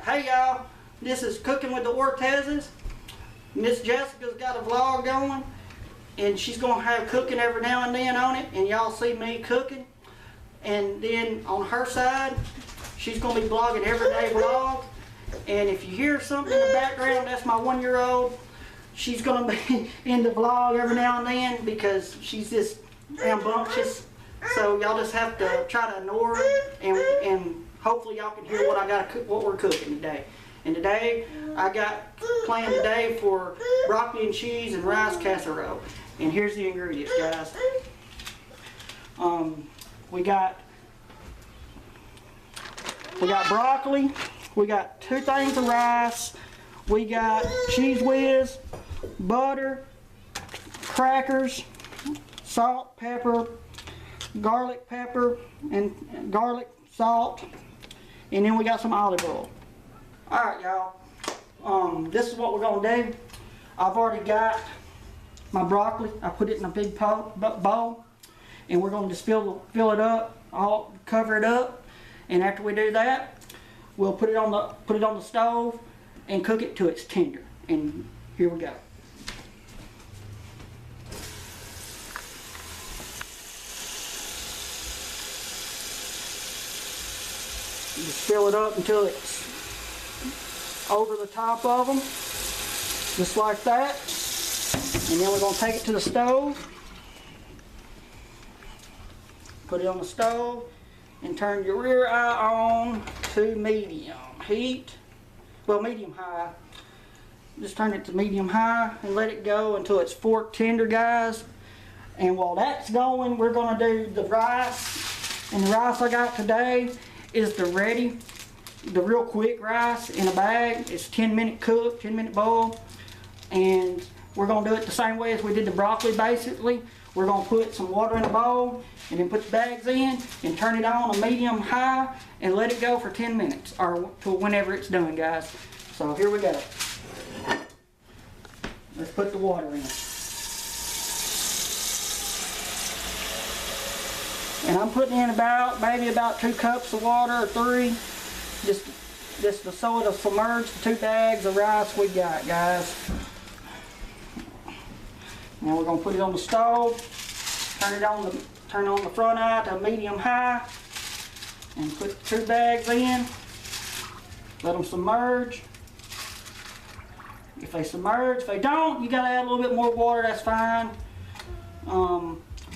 Hey y'all, this is Cooking with the WHIZ. Miss Jessica's got a vlog going and she's going to have cooking every now and then on it, and y'all see me cooking. And then on her side, she's going to be vlogging everyday vlog. And if you hear something in the background, that's my 1-year-old. She's going to be in the vlog every now and then because she's just rambunctious. So y'all just have to try to ignore her, and hopefully y'all can hear what we're cooking today. And today I got planned today for broccoli and cheese and rice casserole. And here's the ingredients, guys. We got broccoli. We got 2 things of rice. We got cheese whiz, butter, crackers, salt, pepper, garlic pepper, and garlic, salt, and then we got some olive oil. Alright y'all, this is what we're going to do. I've already got my broccoli. I put it in a big bowl, and we're going to just fill it up, cover it up, and after we do that, we'll put it on the stove and cook it till it's tender. And here we go. Just fill it up until it's over the top of them, just like that. And then we're going to take it to the stove, put it on the stove, and turn your rear eye on to medium heat. Well, medium high. Just turn it to medium high and let it go until it's fork tender, guys. And while that's going, we're going to do the rice. And the rice I got today is the real quick rice in a bag. It's 10-minute cook, 10-minute boil. And we're going to do it the same way as we did the broccoli, basically. We're going to put some water in a bowl and then put the bags in and turn it on a medium high and let it go for 10 minutes or till whenever it's done, guys. So here we go. Let's put the water in. And I'm putting in maybe about 2 cups of water or 3, just so it'll submerge the 2 bags of rice we got, guys. Now we're gonna put it on the stove, turn on the front eye to medium high, and put the 2 bags in. Let them submerge. If they submerge, if they don't, you gotta add a little bit more water. That's fine.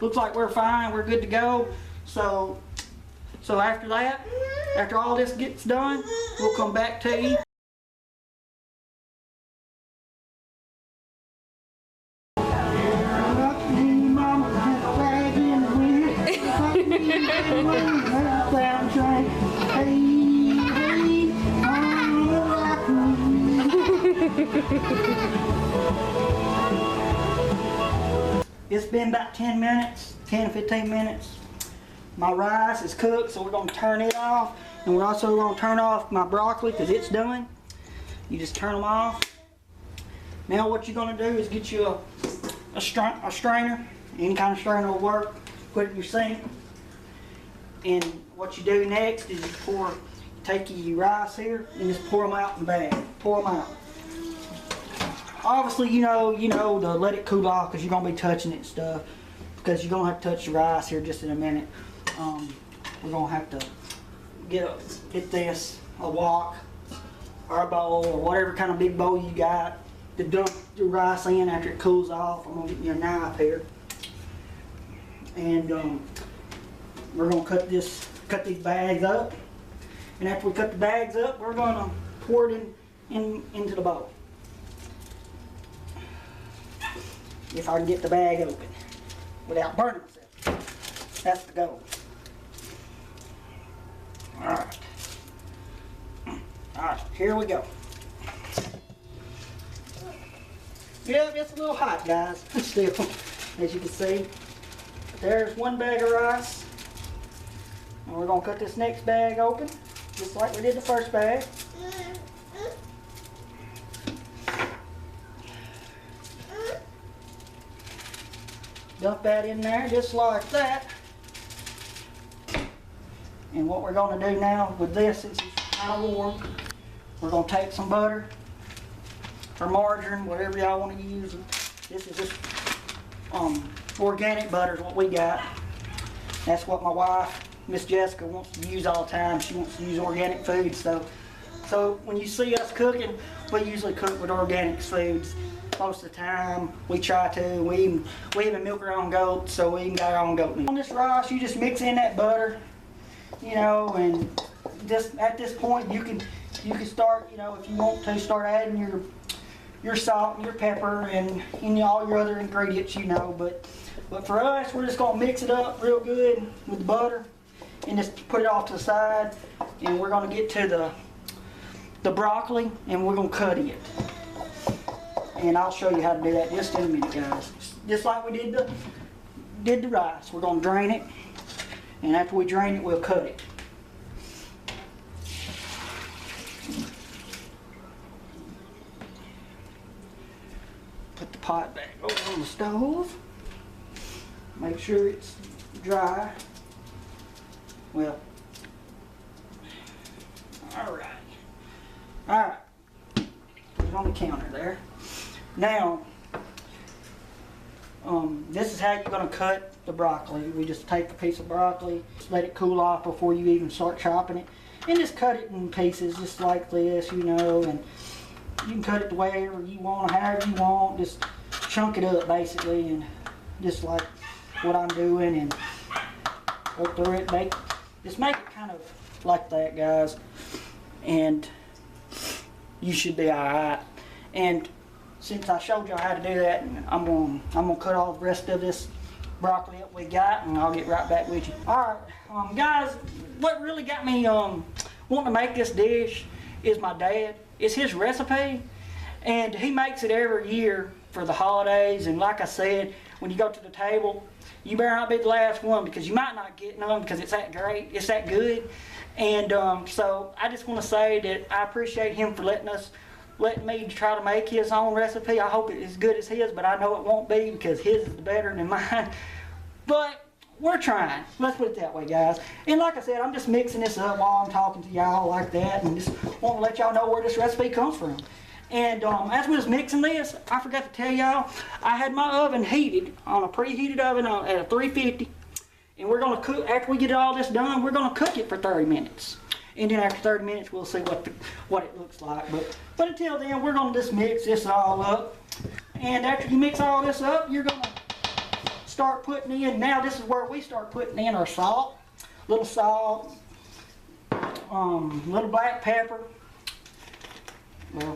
Looks like we're fine. We're good to go. So after that, after all this gets done, we'll come back to you. It's been about 10 minutes, 10 to 15 minutes. My rice is cooked, so we're going to turn it off. And we're also going to turn off my broccoli because it's done. You just turn them off. Now what you're going to do is get you a strainer. Any kind of strainer will work. Put it in your sink. And what you do next is you take your rice here and just pour them out in the bag. Pour them out. Obviously, you know to let it cool off because you're going to be touching it and stuff. Because you're going to have to touch the rice here just in a minute. We're going to have to get this, a wok or a bowl or whatever kind of big bowl you got to dump the rice in after it cools off. I'm going to get you a knife here. And we're going to cut these bags up. And after we cut the bags up, we're going to pour it into the bowl. If I can get the bag open without burning myself. That's the goal. Alright. Alright, here we go. Yeah, it's a little hot, guys. Still, as you can see. There's 1 bag of rice. And we're going to cut this next bag open, just like we did the first bag. Dump that in there just like that. And what we're going to do now with this, since it's kind of warm, We're gonna take some butter or margarine, whatever y'all want to use. This is just organic butter is what we got. That's what my wife, Miss Jessica, wants to use all the time. She wants to use organic foods. So when you see us cooking, we usually cook with organic foods. Most of the time, we try to. We even milk our own goats, so we can get our own goat meat. On this rice, you just mix in that butter, you know, and just at this point, you can start, you know, if you want to, start adding your salt and your pepper and all your other ingredients, you know. But for us, we're just gonna mix it up real good with the butter and just put it off to the side. And we're gonna get to the broccoli and we're gonna cut it. And I'll show you how to do that just in a minute, guys. Just like we did the rice. We're gonna drain it, and after we drain it, we'll cut it. Put the pot back over on the stove. Make sure it's dry. Well, all right. Put it on the counter there. Now, this is how you're going to cut the broccoli. We just take a piece of broccoli, just let it cool off before you even start chopping it, and just cut it in pieces just like this, you know, and you can cut it the way you want, however you want, just chunk it up basically, and just like what I'm doing, and go through it, just make it kind of like that, guys, and you should be alright. And since I showed y'all how to do that, I'm gonna cut all the rest of this broccoli up we got, and I'll get right back with you. All right, guys, what really got me wanting to make this dish is my dad. It's his recipe, and he makes it every year for the holidays. And like I said, when you go to the table, you better not be the last one, because you might not get none because it's that great, it's that good. And so I just want to say that I appreciate him for letting me try to make his own recipe. I hope it's as good as his, but I know it won't be, because his is better than mine. But we're trying. Let's put it that way, guys. And like I said, I'm just mixing this up while I'm talking to y'all like that, and just want to let y'all know where this recipe comes from. And as we was mixing this, I forgot to tell y'all, I had my oven heated on a preheated oven at a 350. And we're going to cook, after we get all this done, we're going to cook it for 30 minutes. And then after 30 minutes, we'll see what it looks like. But until then, we're going to just mix this all up. And after you mix all this up, you're going to start putting in, now this is where we start putting in our salt. Little salt, little black pepper. Well,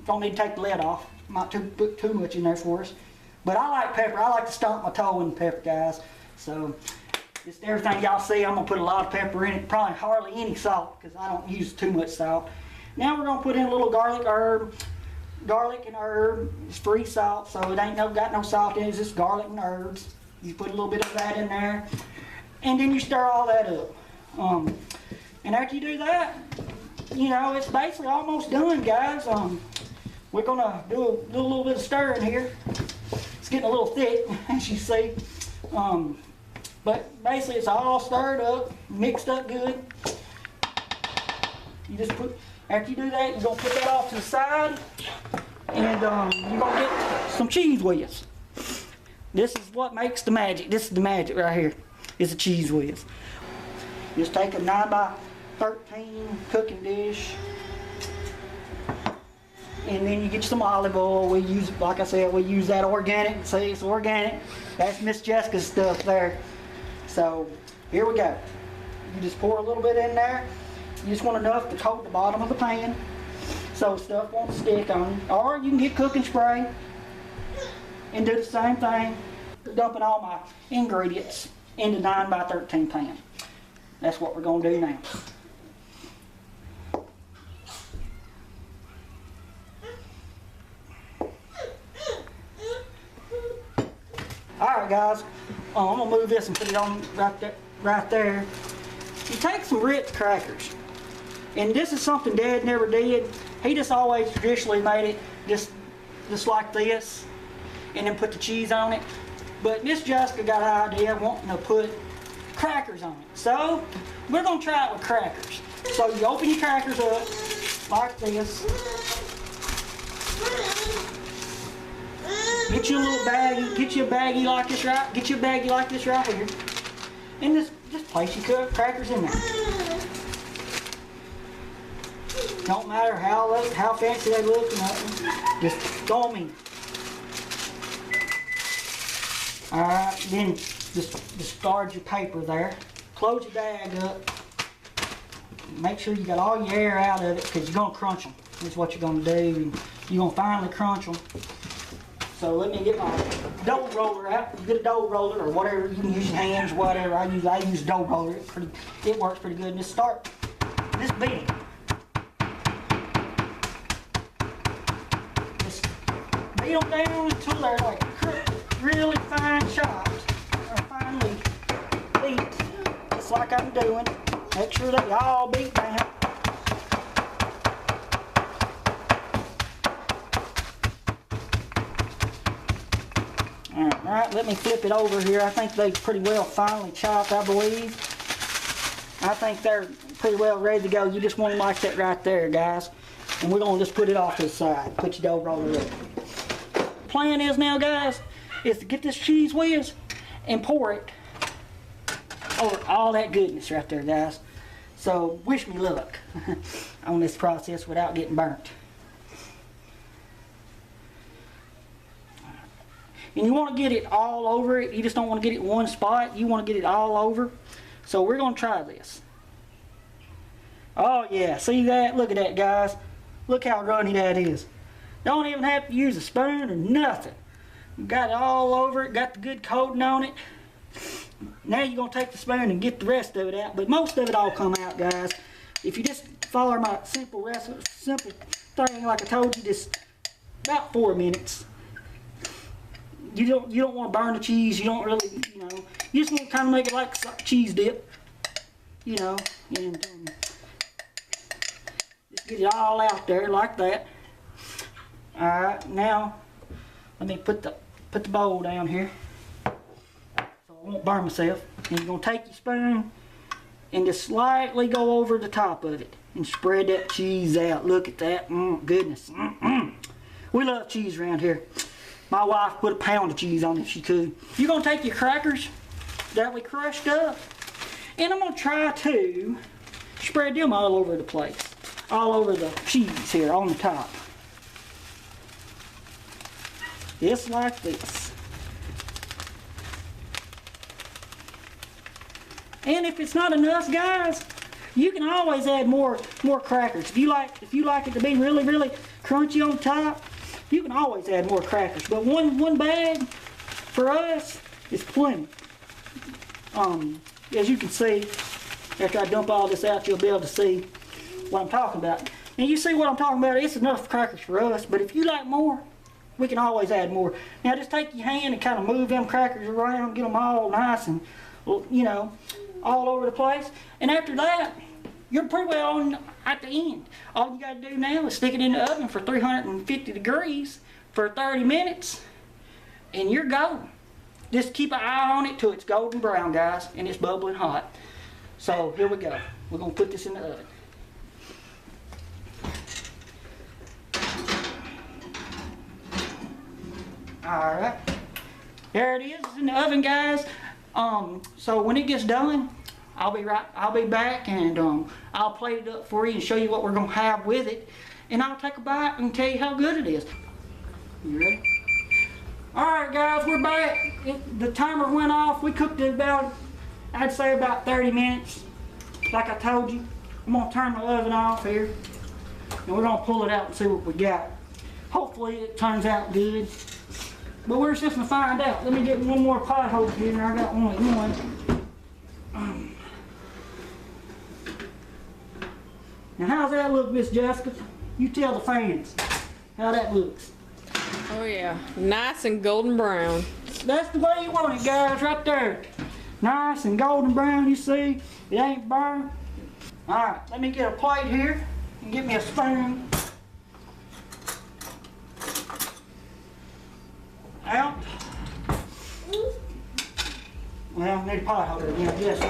don't need to take the lid off. Might put too much in there for us. But I like pepper. I like to stomp my toe in the pepper, guys. So just everything y'all see, I'm going to put a lot of pepper in it. Probably hardly any salt, because I don't use too much salt. Now we're going to put in a little garlic and herb. It's free salt, so it ain't got no salt in it. It's just garlic and herbs. You put a little bit of that in there, and then you stir all that up. And after you do that, you know, it's basically almost done, guys. We're going to do a little bit of stirring here. It's getting a little thick, as you see. But basically it's all stirred up, mixed up good. You just after you do that, you're going to put that off to the side, and you're going to get some cheese whiz. This is what makes the magic. This is the magic right here, is the cheese whiz. Just take a 9x13 cooking dish, and then you get some olive oil. We use, like I said, we use that organic. See, it's organic. That's Miss Jessica's stuff there. So here we go. You just pour a little bit in there. You just want enough to coat the bottom of the pan so stuff won't stick on you. Or you can get cooking spray and do the same thing, dumping all my ingredients into 9x13 pan. That's what we're going to do now. Alright guys, I'm going to move this and put it on right there. You take some Ritz crackers, and this is something Dad never did. He just always traditionally made it just like this, and then put the cheese on it. But Miss Jessica got an idea of wanting to put crackers on it. So we're going to try it with crackers. So you open your crackers up, like this. Get you a little baggie, get you a baggie like this right, get you a baggie like this right here. And just place your crackers in there. Don't matter how fancy they look or nothing. Just throw them in. Alright, then just discard your paper there. Close your bag up. Make sure you got all your air out of it because you're going to crunch them. That's what you're going to do. And you're going to finally crunch them. So let me get my dough roller out. You get a dough roller or whatever. You can use your hands, whatever. I use a dough roller. It works pretty good. And just start this beating. Just beat them down until they're like really fine chopped or finely beat. Just like I'm doing. Make sure they all beat down. Alright, let me flip it over here. I think they're pretty well finely chopped, I believe. I think they're pretty well ready to go. You just want them like that right there, guys. And we're going to just put it off to the side. Put your dough roller up. Plan is now, guys, is to get this cheese whiz and pour it over all that goodness right there, guys. So wish me luck on this process without getting burnt. And you want to get it all over it. You just don't want to get it in one spot. You want to get it all over. So we're going to try this. Oh yeah, see that? Look at that, guys. Look how runny that is. Don't even have to use a spoon or nothing. Got it all over it. Got the good coating on it. Now you're going to take the spoon and get the rest of it out. But most of it all come out, guys. If you just follow my simple thing like I told you, just about 4 minutes. You don't want to burn the cheese. You don't really, you know. You just want to kind of make it like cheese dip. You know. And just get it all out there like that. Alright, now let me put the bowl down here. I won't burn myself. And you're going to take your spoon and just slightly go over the top of it and spread that cheese out. Look at that. Goodness. We love cheese around here. My wife put a pound of cheese on it if she could. You're going to take your crackers that we crushed up, and I'm going to try to spread them all over the place. All over the cheese here on the top. Just like this. And if it's not enough, guys, you can always add more crackers. If you like it to be really, really crunchy on the top, you can always add more crackers. But one bag for us is plenty. As you can see, after I dump all this out, you'll be able to see what I'm talking about. And you see what I'm talking about, it's enough crackers for us, but if you like more, we can always add more. Now just take your hand and kind of move them crackers around, get them all nice and, you know, all over the place. And after that, you're pretty well on at the end. All you got to do now is stick it in the oven for 350 degrees for 30 minutes, and you're golden. Just keep an eye on it till it's golden brown, guys, and it's bubbling hot. So here we go. We're going to put this in the oven. Alright, there it is in the oven, guys. So when it gets done, I'll be back and I'll plate it up for you and show you what we're gonna have with it, and I'll take a bite and tell you how good it is. You ready? Alright guys, we're back. The timer went off. We cooked it about, I'd say about 30 minutes. Like I told you, I'm gonna turn the oven off here and we're gonna pull it out and see what we got. Hopefully it turns out good. But we're just gonna find out. Let me get one more pot holder here. I got only one. Now how's that look, Miss Jessica? You tell the fans how that looks. Oh yeah, nice and golden brown. That's the way you want it, guys, right there. Nice and golden brown, you see? It ain't burned. Alright, let me get a plate here and get me a spoon. Out. Well, I need a pot holder again, I guess.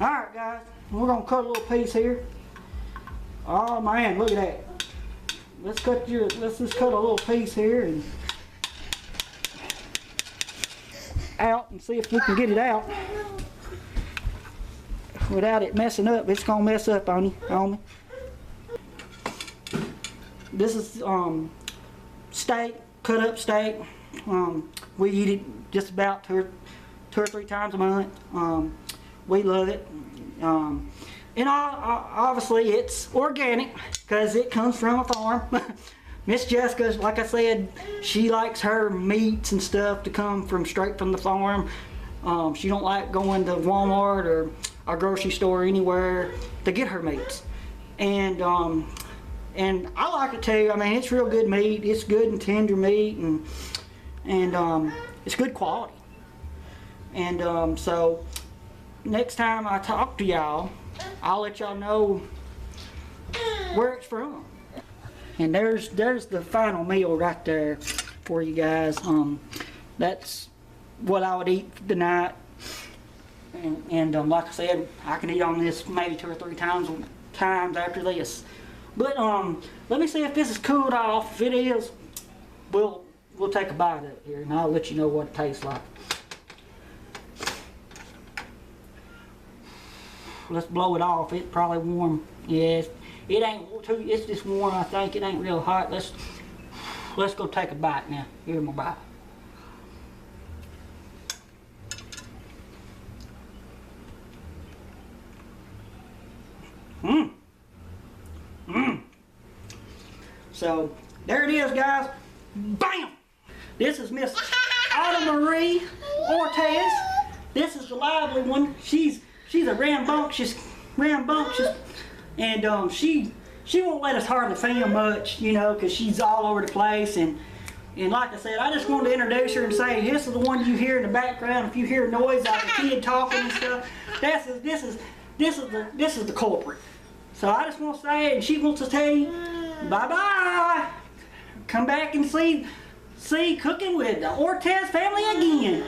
Alright guys, we're going to cut a little piece here Oh man, look at that. Let's just cut a little piece here and out and see if we can get it out without it messing up. It's gonna mess up on me. This is steak, cut up steak. We eat it just about two or three times a month. We love it. And obviously it's organic because it comes from a farm. Miss Jessica, like I said, she likes her meats and stuff to come from straight from the farm. She don't like going to Walmart or our grocery store or anywhere to get her meats. And I like it too. I mean, it's real good meat. It's good and tender meat, and it's good quality. And so next time I talk to y'all, I'll let y'all know where it's from. And there's the final meal right there for you guys. That's what I would eat tonight. And like I said, I can eat on this maybe 2 or 3 times after this. But let me see if this is cooled off. If it is, we'll take a bite of it here, and I'll let you know what it tastes like. Let's blow it off. It's probably warm. Yes, it ain't too. It's just warm. I think it ain't real hot. Let's go take a bite now. Here's my bite. So there it is, guys. Bam! This is Miss Autumn Marie Ortez. This is the lively one. She's a rambunctious, and she won't let us hardly film much, you know, because she's all over the place. And like I said, I just wanted to introduce her and say this is the one you hear in the background. If you hear noise like a kid talking and stuff, this is the culprit. So I just want to say, and she wants to tell you bye-bye. Come back and see Cooking with the Ortez family again.